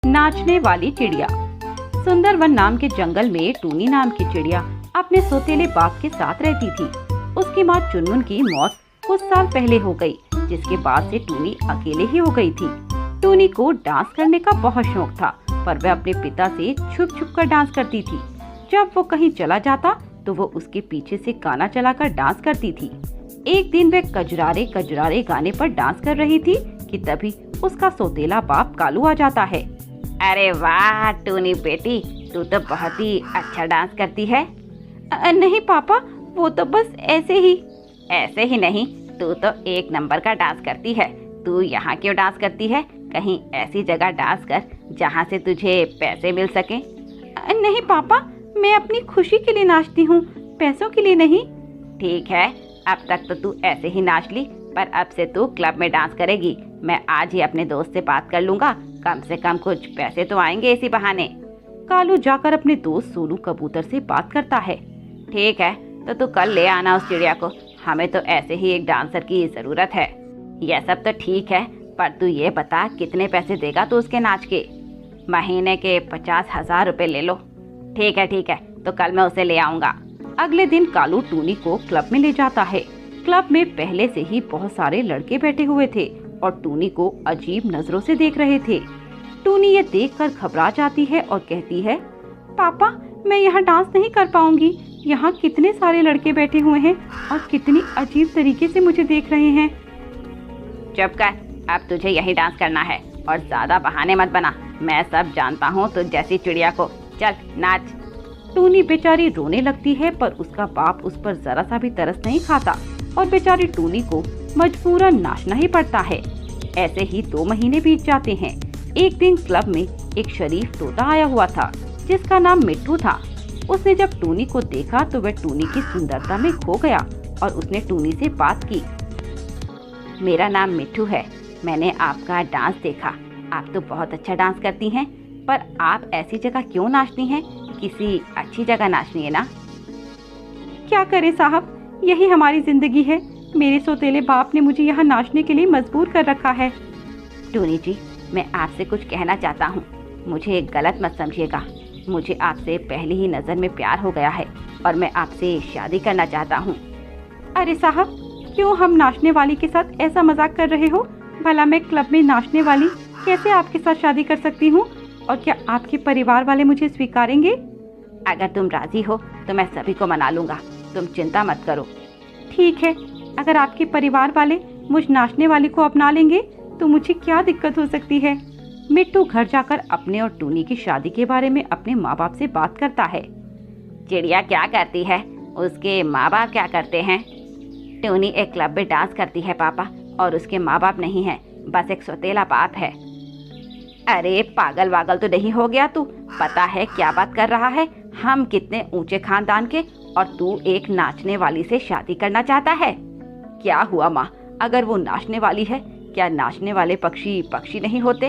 नाचने वाली चिड़िया। सुंदरवन नाम के जंगल में टूनी नाम की चिड़िया अपने सौतेले बाप के साथ रहती थी। उसकी माँ चुनमुन की मौत कुछ साल पहले हो गई, जिसके बाद से टूनी अकेले ही हो गई थी। टूनी को डांस करने का बहुत शौक था, पर वह अपने पिता से छुप छुप कर डांस करती थी। जब वो कहीं चला जाता तो वो उसके पीछे से गाना चलाकर डांस करती थी। एक दिन वह कजरारे कजरारे गाने पर डांस कर रही थी कि तभी उसका सौतेला बाप कालू आ जाता है। अरे वाह टूनी बेटी, तू तो बहुत ही अच्छा डांस करती है। नहीं पापा, वो तो बस ऐसे ही नहीं, तू तो एक नंबर का डांस करती है। तू यहाँ क्यों डांस करती है? कहीं ऐसी जगह डांस कर जहाँ से तुझे पैसे मिल सके। नहीं पापा, मैं अपनी खुशी के लिए नाचती हूँ, पैसों के लिए नहीं। ठीक है, अब तक तो तू ऐसे ही नाच ली, पर अब से तू क्लब में डांस करेगी। मैं आज ही अपने दोस्त से बात कर लूँगा, कम से कम कुछ पैसे तो आएंगे इसी बहाने। कालू जाकर अपने दोस्त सोनू कबूतर से बात करता है। ठीक है, तो तू कल ले आना उस चिड़िया को, हमें तो ऐसे ही एक डांसर की जरूरत है। यह सब तो ठीक है, पर तू ये बता कितने पैसे देगा तू उसके नाच के? महीने के 50,000 रुपए ले लो। ठीक है, तो कल मैं उसे ले आऊँगा। अगले दिन कालू टूनी को क्लब में ले जाता है। क्लब में पहले से ही बहुत सारे लड़के बैठे हुए थे और टूनी को अजीब नजरों से देख रहे थे। टूनी ये देखकर घबरा जाती है और कहती है, पापा मैं यहाँ डांस नहीं कर पाऊंगी। यहाँ कितने सारे लड़के बैठे हुए हैं और कितनी अजीब तरीके से मुझे देख रहे हैं। चुप कर, अब तुझे यही डांस करना है और ज्यादा बहाने मत बना। मैं सब जानता हूँ तुझ जैसी चिड़िया को। चल नाच। टूनी बेचारी रोने लगती है, पर उसका बाप उस पर जरा सा भी तरस नहीं खाता और बेचारी टूनी को मजबूरन नाचना ही पड़ता है। ऐसे ही 2 महीने बीत जाते हैं। एक दिन क्लब में एक शरीफ तोता आया हुआ था, जिसका नाम मिट्टू था। उसने जब टूनी को देखा तो वह टूनी की सुंदरता में खो गया और उसने टूनी से बात की। मेरा नाम मिट्टू है, मैंने आपका डांस देखा। आप तो बहुत अच्छा डांस करती हैं, पर आप ऐसी जगह क्यों नाचती हैं? किसी अच्छी जगह नाचनी है ना। क्या करें साहब, यही हमारी जिंदगी है। मेरे सौतेले बाप ने मुझे यहाँ नाचने के लिए मजबूर कर रखा है। टूनी जी, मैं आपसे कुछ कहना चाहता हूँ, मुझे गलत मत समझिएगा। मुझे आपसे पहली ही नजर में प्यार हो गया है और मैं आपसे शादी करना चाहता हूँ। अरे साहब, क्यों हम नाचने वाली के साथ ऐसा मजाक कर रहे हो? भला मैं क्लब में नाचने वाली कैसे आपके साथ शादी कर सकती हूँ? और क्या आपके परिवार वाले मुझे स्वीकारेंगे? अगर तुम राजी हो तो मैं सभी को मना लूंगा, तुम चिंता मत करो। ठीक है, अगर आपके परिवार वाले मुझ नाचने वाली को अपना लेंगे तो मुझे क्या दिक्कत हो सकती है। मिट्टू घर जाकर अपने और टूनी की शादी के बारे में अपने माँ बाप से बात करता है। चिड़िया क्या करती है? उसके माँ बाप क्या करते हैं? टूनी एक क्लब में डांस करती है पापा, और उसके माँ बाप नहीं है, बस एक सौतेला बाप है। अरे पागल वागल तो नहीं हो गया तू? पता है क्या बात कर रहा है? हम कितने ऊंचे खानदान के, और तू एक नाचने वाली से शादी करना चाहता है? क्या हुआ माँ, अगर वो नाचने वाली है, क्या नाचने वाले पक्षी पक्षी नहीं होते?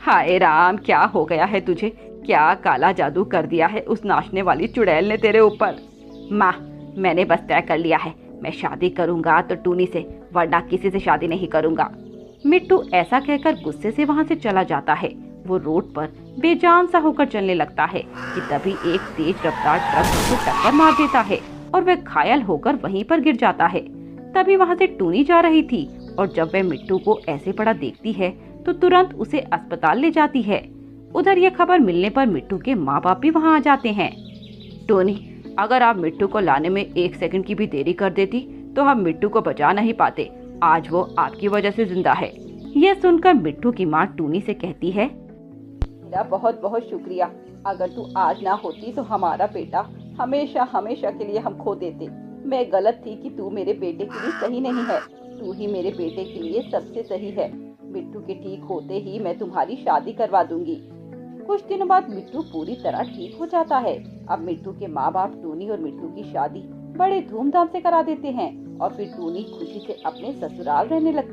हाय राम, क्या हो गया है तुझे? क्या काला जादू कर दिया है उस नाचने वाली चुड़ैल ने तेरे ऊपर? माँ, मैंने बस तय कर लिया है, मैं शादी करूंगा तो टूनी से, वरना किसी से शादी नहीं करूंगा। मिट्टू ऐसा कहकर गुस्से से वहां से चला जाता है। वो रोड पर बेजान सा होकर चलने लगता है कि तभी एक तेज रफ्तार ट्रक उसे टक्कर मार देता है और वह घायल होकर वहीं पर गिर जाता है। तभी वहां से टूनी जा रही थी और जब वह मिट्टू को ऐसे पड़ा देखती है तो तुरंत उसे अस्पताल ले जाती है। उधर यह खबर मिलने पर मिट्टू के माँ बाप भी वहाँ आ जाते हैं। टोनी, अगर आप मिट्टू को लाने में 1 सेकंड की भी देरी कर देती तो हम मिट्टू को बचा नहीं पाते। आज वो आपकी वजह से जिंदा है। यह सुनकर मिट्टू की माँ टूनी से कहती है, तेरा बहुत बहुत शुक्रिया। अगर तू आज ना होती तो हमारा बेटा हमेशा हमेशा के लिए हम खो देते। मैं गलत थी कि तू मेरे बेटे के लिए सही नहीं है। तू ही मेरे बेटे के लिए सबसे सही है। मिट्टू के ठीक होते ही मैं तुम्हारी शादी करवा दूंगी। कुछ दिनों बाद मिट्टू पूरी तरह ठीक हो जाता है। अब मिट्टू के माँ बाप टूनी और मिट्टू की शादी बड़े धूमधाम से करा देते हैं और फिर टूनी खुशी से अपने ससुराल रहने लगती है।